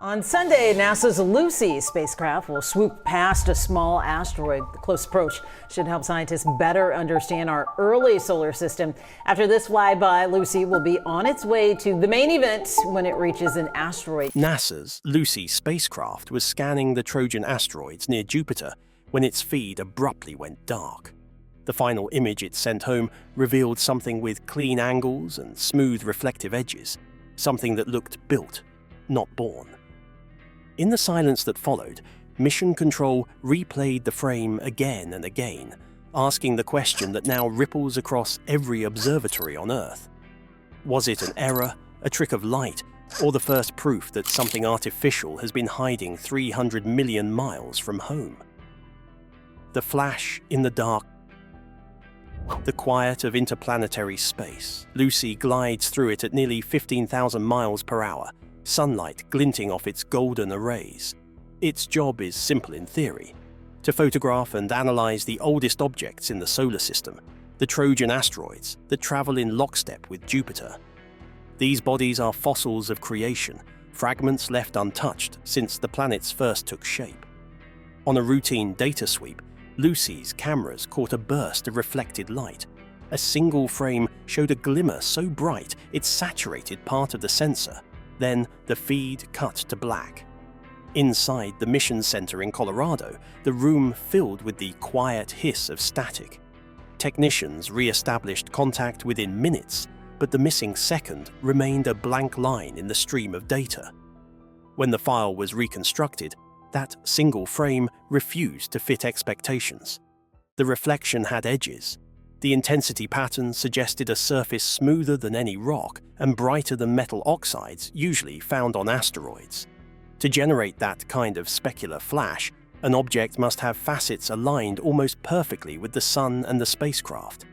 On Sunday, NASA's Lucy spacecraft will swoop past a small asteroid. The close approach should help scientists better understand our early solar system. After this flyby, Lucy will be on its way to the main event when it reaches an asteroid. NASA's Lucy spacecraft was scanning the Trojan asteroids near Jupiter when its feed abruptly went dark. The final image it sent home revealed something with clean angles and smooth reflective edges, something that looked built, not born. In the silence that followed, Mission Control replayed the frame again and again, asking the question that now ripples across every observatory on Earth. Was it an error, a trick of light, or the first proof that something artificial has been hiding 300 million miles from home? The flash in the dark, the quiet of interplanetary space. Lucy glides through it at nearly 15,000 miles per hour, sunlight glinting off its golden arrays. Its job is simple in theory: to photograph and analyze the oldest objects in the solar system, the Trojan asteroids that travel in lockstep with Jupiter. These bodies are fossils of creation, fragments left untouched since the planets first took shape. On a routine data sweep, Lucy's cameras caught a burst of reflected light. A single frame showed a glimmer so bright it saturated part of the sensor. Then the feed cut to black. Inside the mission center in Colorado, the room filled with the quiet hiss of static. Technicians re-established contact within minutes, but the missing second remained a blank line in the stream of data. When the file was reconstructed, that single frame refused to fit expectations. The reflection had edges. The intensity pattern suggested a surface smoother than any rock and brighter than metal oxides usually found on asteroids. To generate that kind of specular flash, an object must have facets aligned almost perfectly with the sun and the spacecraft.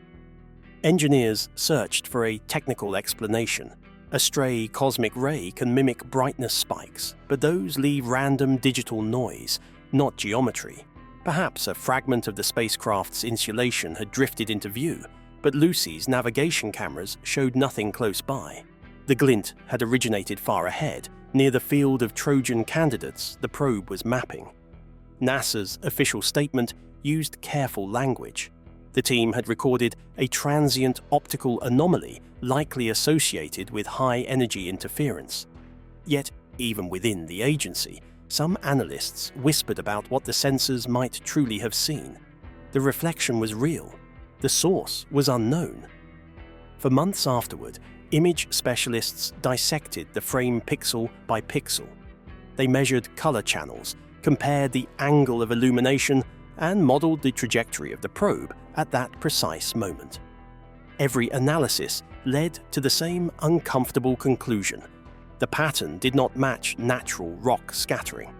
Engineers searched for a technical explanation. A stray cosmic ray can mimic brightness spikes, but those leave random digital noise, not geometry. Perhaps a fragment of the spacecraft's insulation had drifted into view, but Lucy's navigation cameras showed nothing close by. The glint had originated far ahead, near the field of Trojan candidates the probe was mapping. NASA's official statement used careful language. The team had recorded a transient optical anomaly likely associated with high-energy interference. Yet, even within the agency, some analysts whispered about what the sensors might truly have seen. The reflection was real. The source was unknown. For months afterward, image specialists dissected the frame pixel by pixel. They measured color channels, compared the angle of illumination, and modeled the trajectory of the probe at that precise moment. Every analysis led to the same uncomfortable conclusion. The pattern did not match natural rock scattering.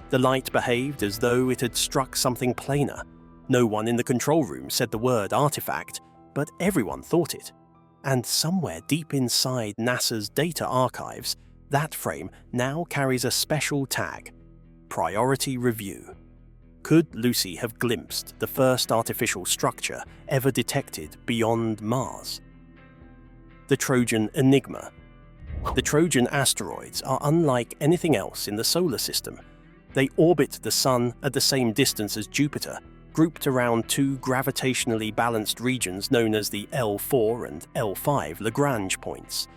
The light behaved as though it had struck something planar. No one in the control room said the word artifact, but everyone thought it. And somewhere deep inside NASA's data archives, that frame now carries a special tag: Priority Review. Could Lucy have glimpsed the first artificial structure ever detected beyond Mars? The Trojan enigma. The Trojan asteroids are unlike anything else in the solar system. They orbit the Sun at the same distance as Jupiter, grouped around two gravitationally balanced regions known as the L4 and L5 Lagrange points.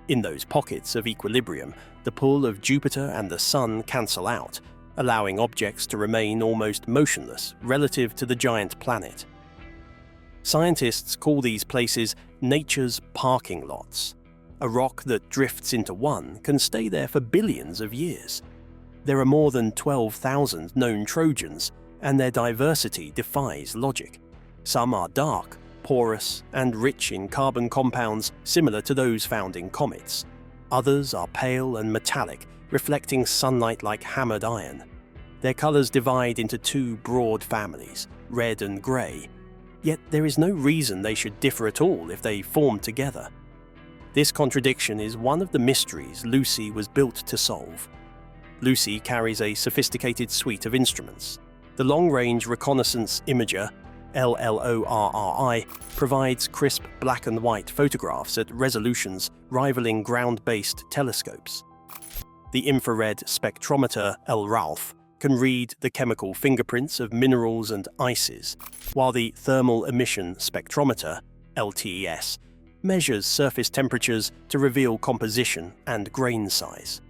In those pockets of equilibrium, the pull of Jupiter and the Sun cancel out, allowing objects to remain almost motionless relative to the giant planet. Scientists call these places nature's parking lots. A rock that drifts into one can stay there for billions of years. There are more than 12,000 known Trojans, and their diversity defies logic. Some are dark, porous, and rich in carbon compounds similar to those found in comets. Others are pale and metallic, reflecting sunlight like hammered iron. Their colors divide into two broad families, red and gray. Yet there is no reason they should differ at all if they form together. This contradiction is one of the mysteries Lucy was built to solve. Lucy carries a sophisticated suite of instruments. The Long-Range Reconnaissance Imager, LLORRI, provides crisp black and white photographs at resolutions rivaling ground-based telescopes. The infrared spectrometer LRALF can read the chemical fingerprints of minerals and ices, while the thermal emission spectrometer LTES measures surface temperatures to reveal composition and grain size.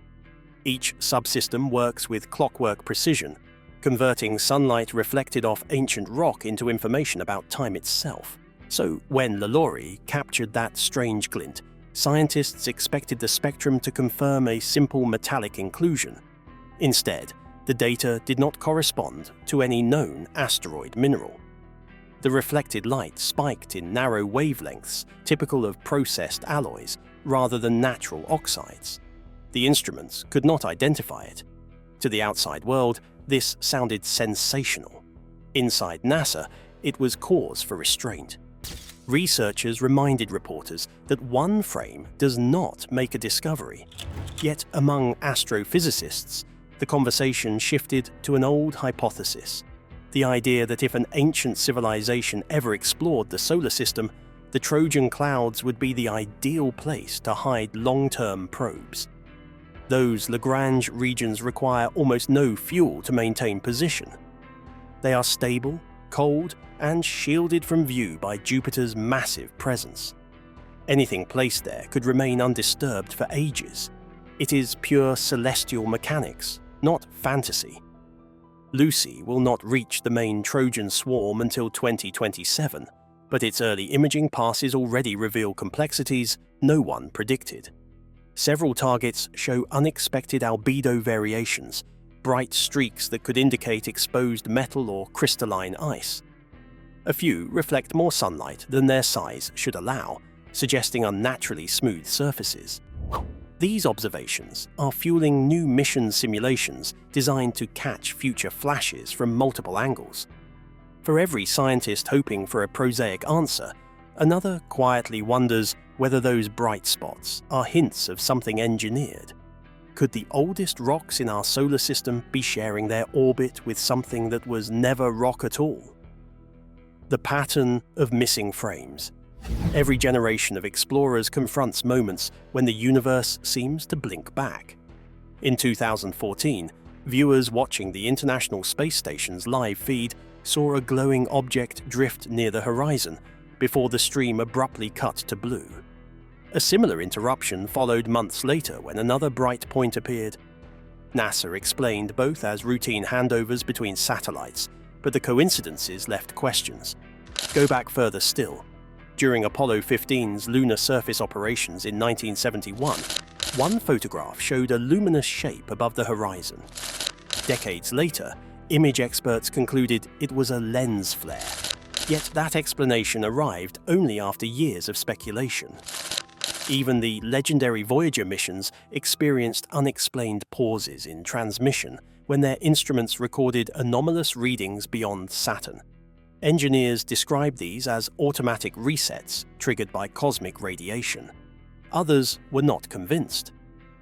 Each subsystem works with clockwork precision, converting sunlight reflected off ancient rock into information about time itself. So when LaLaurie captured that strange glint, scientists expected the spectrum to confirm a simple metallic inclusion. Instead, the data did not correspond to any known asteroid mineral. The reflected light spiked in narrow wavelengths typical of processed alloys rather than natural oxides. The instruments could not identify it. To the outside world, this sounded sensational. Inside NASA, it was cause for restraint. Researchers reminded reporters that one frame does not make a discovery. Yet among astrophysicists, the conversation shifted to an old hypothesis: the idea that if an ancient civilization ever explored the solar system, the Trojan clouds would be the ideal place to hide long-term probes. Those Lagrange regions require almost no fuel to maintain position. They are stable, cold, and shielded from view by Jupiter's massive presence. Anything placed there could remain undisturbed for ages. It is pure celestial mechanics, not fantasy. Lucy will not reach the main Trojan swarm until 2027, but its early imaging passes already reveal complexities no one predicted. Several targets show unexpected albedo variations, bright streaks that could indicate exposed metal or crystalline ice. A few reflect more sunlight than their size should allow, suggesting unnaturally smooth surfaces. These observations are fueling new mission simulations designed to catch future flashes from multiple angles. For every scientist hoping for a prosaic answer, another quietly wonders whether those bright spots are hints of something engineered. Could the oldest rocks in our solar system be sharing their orbit with something that was never rock at all? The pattern of missing frames. Every generation of explorers confronts moments when the universe seems to blink back. In 2014, viewers watching the International Space Station's live feed saw a glowing object drift near the horizon before the stream abruptly cut to blue. A similar interruption followed months later when another bright point appeared. NASA explained both as routine handovers between satellites, but the coincidences left questions. Go back further still. During Apollo 15's lunar surface operations in 1971, one photograph showed a luminous shape above the horizon. Decades later, image experts concluded it was a lens flare. Yet that explanation arrived only after years of speculation. Even the legendary Voyager missions experienced unexplained pauses in transmission when their instruments recorded anomalous readings beyond Saturn. Engineers describe these as automatic resets triggered by cosmic radiation. Others were not convinced.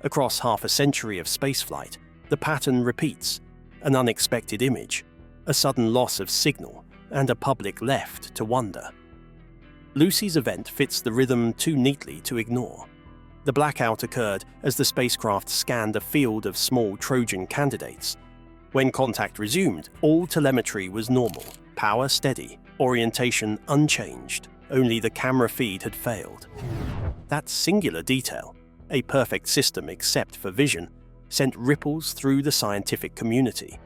Across half a century of spaceflight, the pattern repeats: an unexpected image, a sudden loss of signal, and a public left to wonder. Lucy's event fits the rhythm too neatly to ignore. The blackout occurred as the spacecraft scanned a field of small Trojan candidates. When contact resumed, all telemetry was normal, power steady, orientation unchanged, only the camera feed had failed. That singular detail, a perfect system except for vision, sent ripples through the scientific community.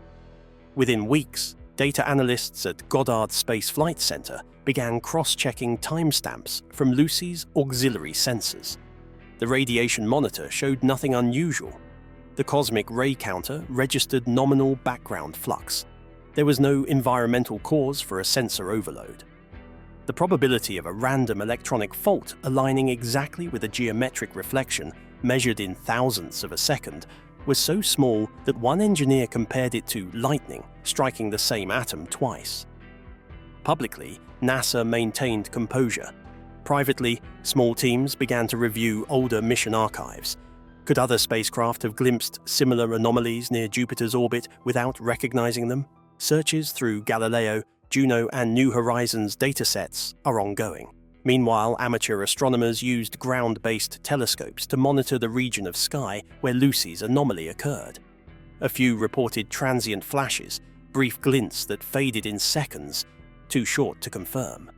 Within weeks, data analysts at Goddard Space Flight Center began cross-checking timestamps from Lucy's auxiliary sensors. The radiation monitor showed nothing unusual. The cosmic ray counter registered nominal background flux. There was no environmental cause for a sensor overload. The probability of a random electronic fault aligning exactly with a geometric reflection measured in thousandths of a second was so small that one engineer compared it to lightning striking the same atom twice. Publicly, NASA maintained composure. Privately, small teams began to review older mission archives. Could other spacecraft have glimpsed similar anomalies near Jupiter's orbit without recognizing them? Searches through Galileo, Juno, and New Horizons datasets are ongoing. Meanwhile, amateur astronomers used ground-based telescopes to monitor the region of sky where Lucy's anomaly occurred. A few reported transient flashes, brief glints that faded in seconds, too short to confirm.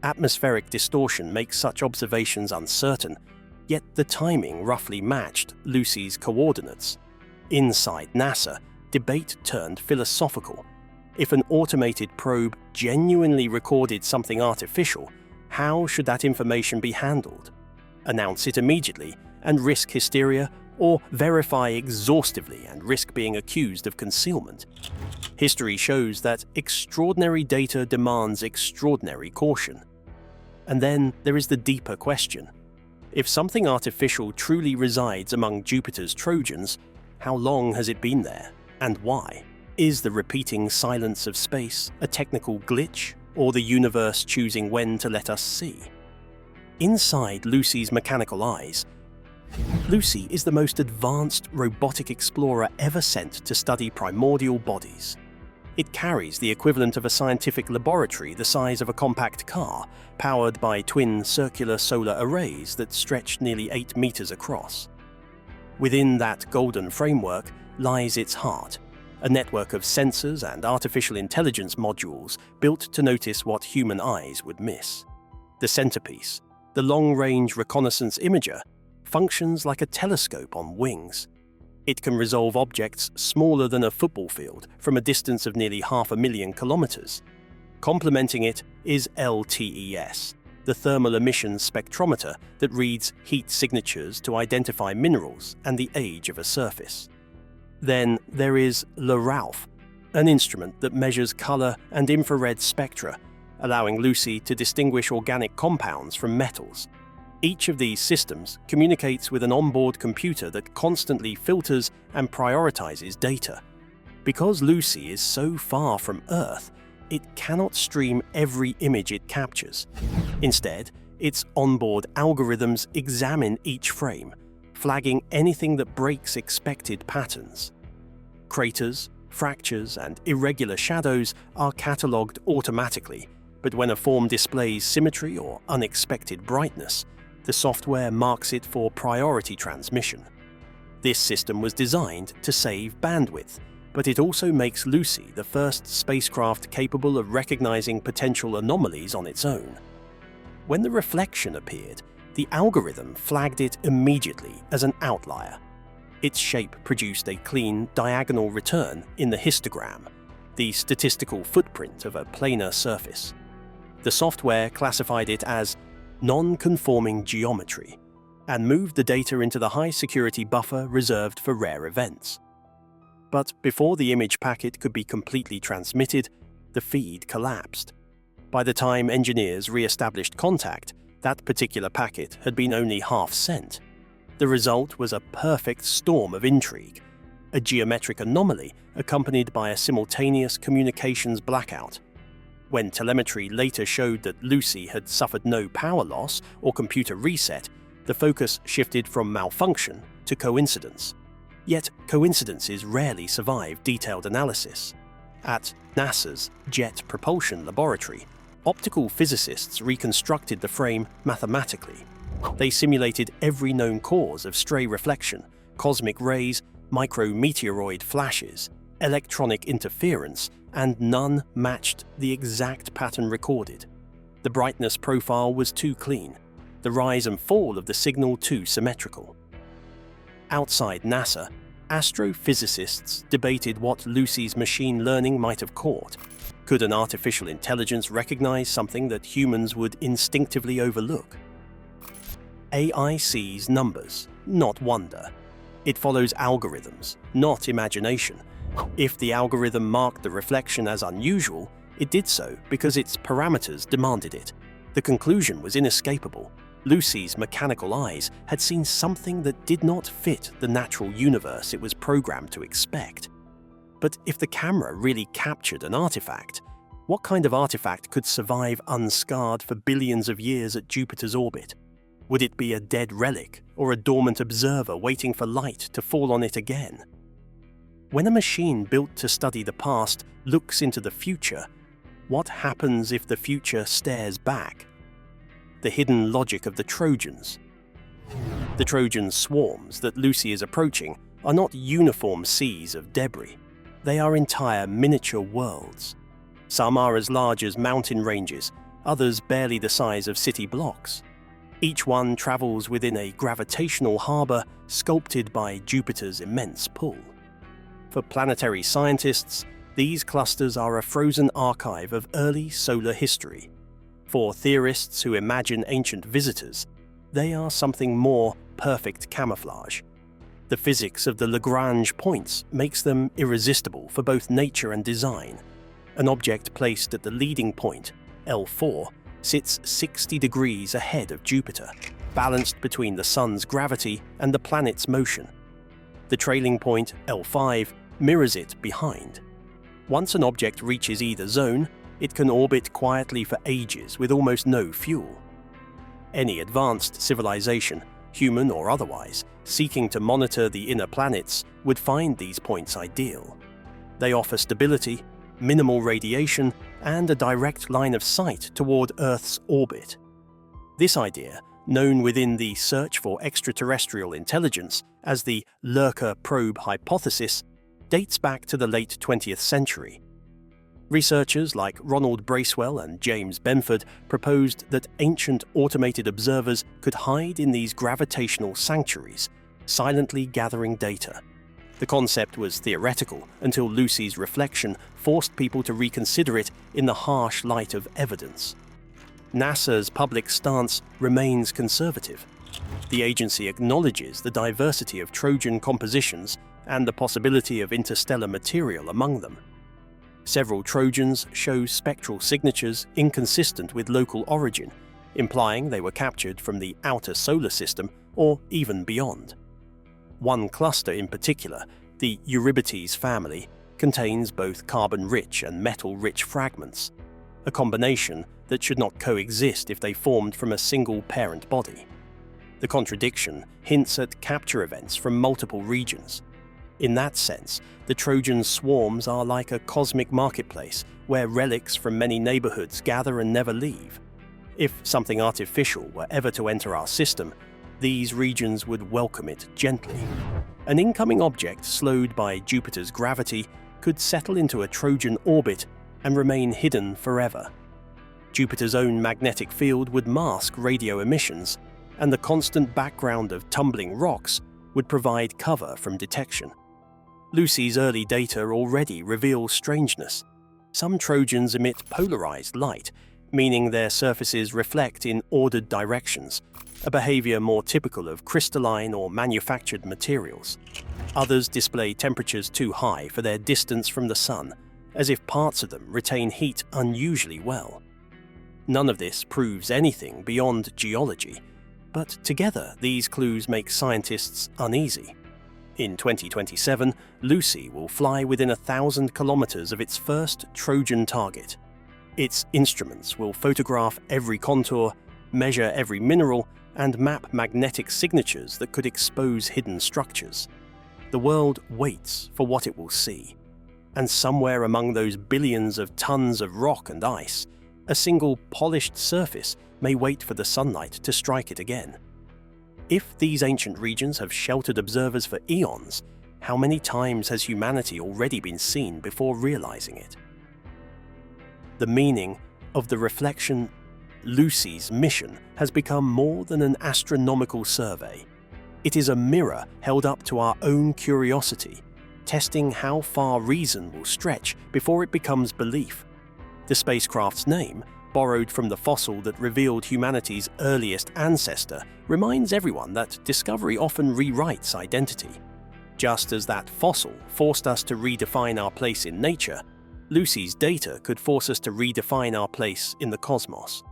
Atmospheric distortion makes such observations uncertain, yet the timing roughly matched Lucy's coordinates. Inside NASA, debate turned philosophical. If an automated probe genuinely recorded something artificial, how should that information be handled? Announce it immediately and risk hysteria, or verify exhaustively and risk being accused of concealment? History shows that extraordinary data demands extraordinary caution. And then there is the deeper question. If something artificial truly resides among Jupiter's Trojans, how long has it been there, and why? Is the repeating silence of space a technical glitch, or the universe choosing when to let us see? Inside Lucy's mechanical eyes, Lucy is the most advanced robotic explorer ever sent to study primordial bodies. It carries the equivalent of a scientific laboratory the size of a compact car, powered by twin circular solar arrays that stretch nearly 8 meters across. Within that golden framework lies its heart, a network of sensors and artificial intelligence modules built to notice what human eyes would miss. The centerpiece, the long-range reconnaissance imager, functions like a telescope on wings. It can resolve objects smaller than a football field from a distance of nearly 500,000 kilometers. Complementing it is LTES, the thermal emissions spectrometer that reads heat signatures to identify minerals and the age of a surface. Then there is LRALF, an instrument that measures color and infrared spectra, allowing Lucy to distinguish organic compounds from metals. Each of these systems communicates with an onboard computer that constantly filters and prioritizes data. Because Lucy is so far from Earth, it cannot stream every image it captures. Instead, its onboard algorithms examine each frame, flagging anything that breaks expected patterns. Craters, fractures, and irregular shadows are catalogued automatically, but when a form displays symmetry or unexpected brightness, the software marks it for priority transmission. This system was designed to save bandwidth, but it also makes Lucy the first spacecraft capable of recognizing potential anomalies on its own. When the reflection appeared, the algorithm flagged it immediately as an outlier. Its shape produced a clean diagonal return in the histogram, the statistical footprint of a planar surface. The software classified it as non-conforming geometry and moved the data into the high-security buffer reserved for rare events. But before the image packet could be completely transmitted, the feed collapsed. By the time engineers re-established contact, that particular packet had been only half sent. The result was a perfect storm of intrigue, a geometric anomaly accompanied by a simultaneous communications blackout. When telemetry later showed that Lucy had suffered no power loss or computer reset, the focus shifted from malfunction to coincidence. Yet coincidences rarely survive detailed analysis. At NASA's Jet Propulsion Laboratory, optical physicists reconstructed the frame mathematically. They simulated every known cause of stray reflection, cosmic rays, micrometeoroid flashes, electronic interference, and none matched the exact pattern recorded. The brightness profile was too clean, the rise and fall of the signal too symmetrical. Outside NASA, astrophysicists debated what Lucy's machine learning might have caught. Could an artificial intelligence recognize something that humans would instinctively overlook? AI sees numbers, not wonder. It follows algorithms, not imagination. If the algorithm marked the reflection as unusual, it did so because its parameters demanded it. The conclusion was inescapable. Lucy's mechanical eyes had seen something that did not fit the natural universe it was programmed to expect. But if the camera really captured an artifact, what kind of artifact could survive unscarred for billions of years at Jupiter's orbit? Would it be a dead relic or a dormant observer waiting for light to fall on it again? When a machine built to study the past looks into the future, what happens if the future stares back? the hidden logic of the Trojans. The Trojan swarms that Lucy is approaching are not uniform seas of debris. They are entire miniature worlds. Some are as large as mountain ranges, others barely the size of city blocks. Each one travels within a gravitational harbour sculpted by Jupiter's immense pull. For planetary scientists, these clusters are a frozen archive of early solar history. For theorists who imagine ancient visitors, they are something more: perfect camouflage. The physics of the Lagrange points makes them irresistible for both nature and design. An object placed at the leading point, L4, sits 60 degrees ahead of Jupiter, balanced between the Sun's gravity and the planet's motion. The trailing point, L5, mirrors it behind. Once an object reaches either zone, it can orbit quietly for ages with almost no fuel. Any advanced civilization, human or otherwise, seeking to monitor the inner planets would find these points ideal. They offer stability, minimal radiation, and a direct line of sight toward Earth's orbit. This idea, known within the search for extraterrestrial intelligence as the Lurker probe hypothesis, dates back to the late 20th century. Researchers like Ronald Bracewell and James Benford proposed that ancient automated observers could hide in these gravitational sanctuaries, silently gathering data. The concept was theoretical until Lucy's reflection forced people to reconsider it in the harsh light of evidence. NASA's public stance remains conservative. The agency acknowledges the diversity of Trojan compositions and the possibility of interstellar material among them. Several Trojans show spectral signatures inconsistent with local origin, implying they were captured from the outer solar system or even beyond. One cluster in particular, the Eurybates family, contains both carbon-rich and metal-rich fragments, a combination that should not coexist if they formed from a single parent body. The contradiction hints at capture events from multiple regions. In that sense, the Trojan swarms are like a cosmic marketplace where relics from many neighborhoods gather and never leave. If something artificial were ever to enter our system, these regions would welcome it gently. An incoming object slowed by Jupiter's gravity could settle into a Trojan orbit and remain hidden forever. Jupiter's own magnetic field would mask radio emissions, and the constant background of tumbling rocks would provide cover from detection. Lucy's early data already reveals strangeness. Some Trojans emit polarized light, meaning their surfaces reflect in ordered directions, a behavior more typical of crystalline or manufactured materials. Others display temperatures too high for their distance from the Sun, as if parts of them retain heat unusually well. None of this proves anything beyond geology, but together these clues make scientists uneasy. In 2027, Lucy will fly within 1,000 kilometers of its first Trojan target. Its instruments will photograph every contour, measure every mineral, and map magnetic signatures that could expose hidden structures. The world waits for what it will see. And somewhere among those billions of tons of rock and ice, a single polished surface may wait for the sunlight to strike it again. If these ancient regions have sheltered observers for eons, how many times has humanity already been seen before realizing it? The meaning of the reflection, Lucy's mission, has become more than an astronomical survey. It is a mirror held up to our own curiosity, testing how far reason will stretch before it becomes belief. The spacecraft's name, borrowed from the fossil that revealed humanity's earliest ancestor, reminds everyone that discovery often rewrites identity. Just as that fossil forced us to redefine our place in nature, Lucy's data could force us to redefine our place in the cosmos.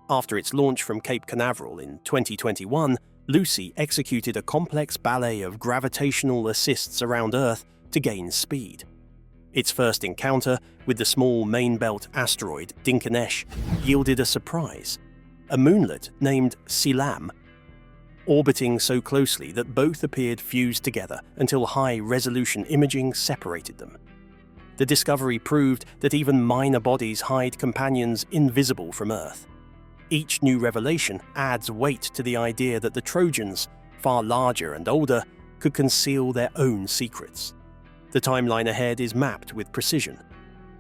After its launch from Cape Canaveral in 2021, Lucy executed a complex ballet of gravitational assists around Earth to gain speed. Its first encounter with the small main-belt asteroid Dinkinesh yielded a surprise: a moonlet named Selam, orbiting so closely that both appeared fused together until high-resolution imaging separated them. The discovery proved that even minor bodies hide companions invisible from Earth. Each new revelation adds weight to the idea that the Trojans, far larger and older, could conceal their own secrets. The timeline ahead is mapped with precision.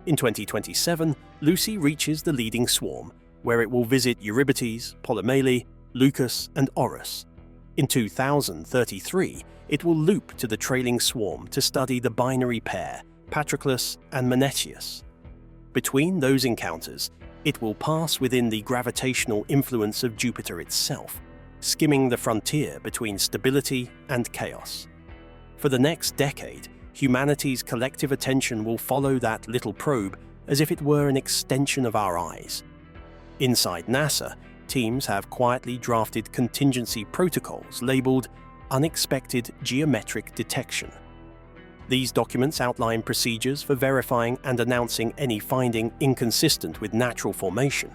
In 2027, Lucy reaches the leading swarm, where it will visit Eurybates, Polymele, Lucas, and Orus. In 2033, it will loop to the trailing swarm to study the binary pair, Patroclus and Menetius. Between those encounters, it will pass within the gravitational influence of Jupiter itself, skimming the frontier between stability and chaos. For the next decade, humanity's collective attention will follow that little probe as if it were an extension of our eyes. Inside NASA, teams have quietly drafted contingency protocols labeled unexpected geometric detection. These documents outline procedures for verifying and announcing any finding inconsistent with natural formation.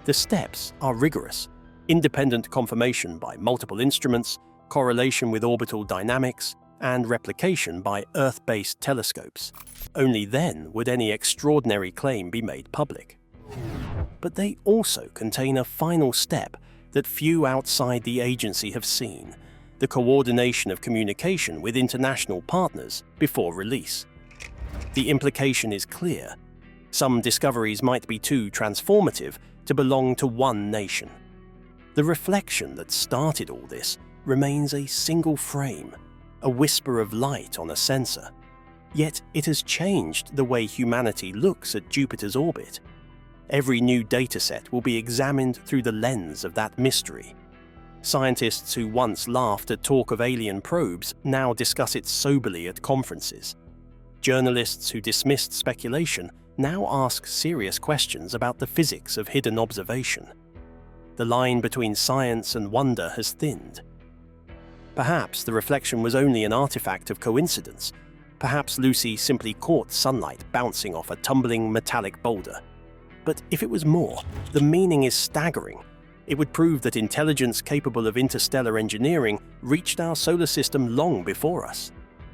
The steps are rigorous: independent confirmation by multiple instruments, correlation with orbital dynamics, and replication by Earth-based telescopes. Only then would any extraordinary claim be made public. But they also contain a final step that few outside the agency have seen: the coordination of communication with international partners before release. The implication is clear. Some discoveries might be too transformative to belong to one nation. The reflection that started all this remains a single frame, a whisper of light on a sensor. Yet it has changed the way humanity looks at Jupiter's orbit. Every new dataset will be examined through the lens of that mystery. Scientists who once laughed at talk of alien probes now discuss it soberly at conferences. Journalists who dismissed speculation now ask serious questions about the physics of hidden observation. The line between science and wonder has thinned. Perhaps the reflection was only an artifact of coincidence. Perhaps Lucy simply caught sunlight bouncing off a tumbling metallic boulder. But if it was more, the meaning is staggering. It would prove that intelligence capable of interstellar engineering reached our solar system long before us.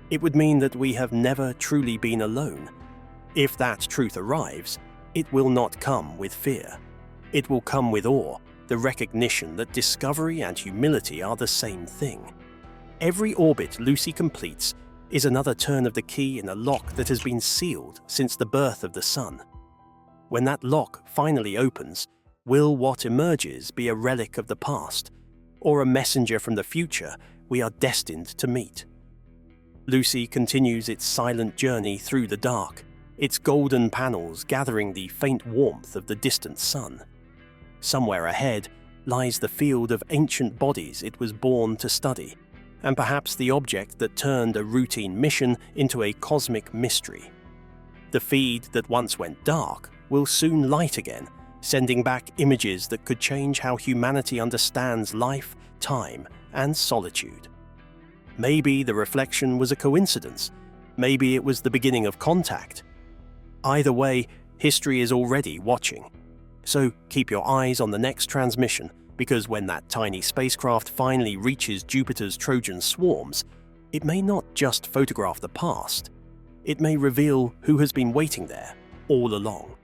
It would mean that we have never truly been alone. If that truth arrives, it will not come with fear. It will come with awe, the recognition that discovery and humility are the same thing. Every orbit Lucy completes is another turn of the key in a lock that has been sealed since the birth of the Sun. When that lock finally opens, will what emerges be a relic of the past, or a messenger from the future we are destined to meet? Lucy continues its silent journey through the dark, its golden panels gathering the faint warmth of the distant sun. Somewhere ahead lies the field of ancient bodies it was born to study, and perhaps the object that turned a routine mission into a cosmic mystery. The feed that once went dark will soon light again, sending back images that could change how humanity understands life, time, and solitude. Maybe the reflection was a coincidence. Maybe it was the beginning of contact. Either way, history is already watching. So keep your eyes on the next transmission, because when that tiny spacecraft finally reaches Jupiter's Trojan swarms, it may not just photograph the past. It may reveal who has been waiting there all along.